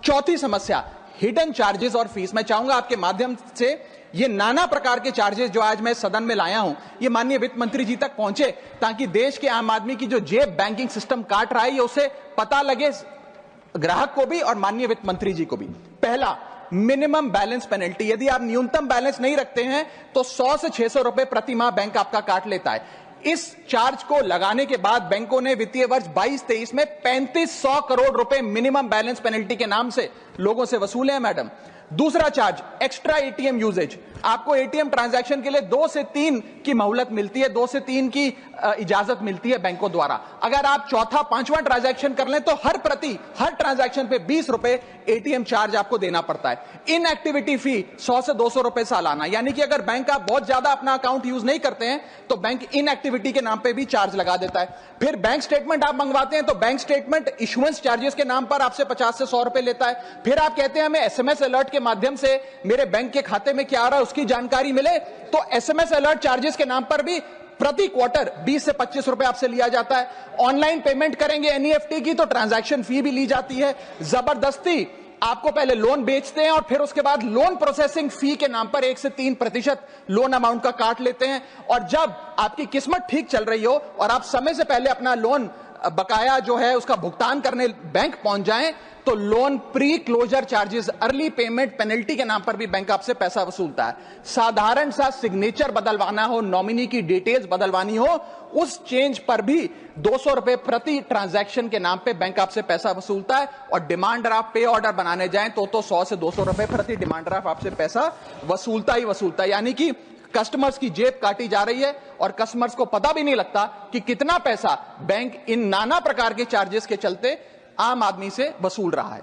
चौथी समस्या, hidden charges और फीस। मैं चाहूंगा आपके माध्यम से ये नाना प्रकार के चार्जेस जो आज मैं सदन में लाया हूं, ये माननीय वित्त मंत्री जी तक पहुंचे, ताकि देश के आम आदमी की जो जेब बैंकिंग सिस्टम काट रहा है, ये उसे पता लगे, ग्राहक को भी और माननीय वित्त मंत्री जी को भी। पहला, मिनिमम बैलेंस पेनल्टी। यदि आप न्यूनतम बैलेंस नहीं रखते हैं तो 100 से 600 रुपए प्रति माह बैंक आपका काट लेता है। इस चार्ज को लगाने के बाद बैंकों ने वित्तीय वर्ष 22-23 में 3500 करोड़ रुपए मिनिमम बैलेंस पेनल्टी के नाम से लोगों से वसूले हैं मैडम। दूसरा चार्ज, एक्स्ट्रा एटीएम यूजेज। आपको एटीएम ट्रांजैक्शन के लिए 2 से 3 की मोहलत मिलती है, 2 से 3 की इजाजत मिलती है बैंकों द्वारा। अगर आप चौथा पांचवां ट्रांजैक्शन कर लें तो हर ट्रांजैक्शन पे 20 रुपए एटीएम चार्ज आपको देना पड़ता है। इनएक्टिविटी फी 100 से 200 रुपए सालाना, यानी कि अगर बैंक आप बहुत ज्यादा अपना अकाउंट यूज नहीं करते हैं तो बैंक इनएक्टिविटी के नाम पे भी चार्ज लगा देता है। फिर बैंक स्टेटमेंट आप मंगवाते हैं तो बैंक स्टेटमेंट इशुएंस चार्जेस के नाम पर आपसे 50 से 100 रुपए लेता है। फिर आप कहते हैं हमें एसएमएस अलर्ट के माध्यम से मेरे बैंक के खाते में क्या आ रहा है उसकी जानकारी मिले, तो एसएमएस अलर्ट चार्जेस के नाम पर भी प्रति क्वार्टर 20 से 25 रुपए आपसे लिया जाता है। ऑनलाइन पेमेंट करेंगे एनईएफटी की तो ट्रांजैक्शन फी भी ली जाती है। जबरदस्ती आपको पहले लोन बेचते हैं और फिर उसके बाद लोन प्रोसेसिंग फी के नाम पर 1 से 3% लोन अमाउंट का काट लेते हैं। और जब आपकी किस्मत ठीक चल रही हो और आप समय से पहले अपना लोन बकाया जो है उसका भुगतान करने बैंक पहुंच जाएं तो loan pre closure charges, early payment penalty के नाम पर भी बैंक आपसे पैसा वसूलता है। साधारण सा सिग्नेचर बदलवाना हो, नॉमिनी की डिटेल्स बदलवानी हो, उस चेंज पर भी 200 रुपए प्रति ट्रांजैक्शन के नाम पे बैंक आपसे पैसा वसूलता है। और डिमांड ड्राफ्ट पे ऑर्डर बनाने जाएं तो 100 से 200 रुपए प्रति डिमांड ड्राफ्ट आपसे पैसा वसूलता ही वसूलता है। यानी कि कस्टमर्स की जेब काटी जा रही है और कस्टमर्स को पता भी नहीं लगता कि कितना पैसा बैंक इन नाना प्रकार के चार्जेस के चलते आम आदमी से वसूल रहा है।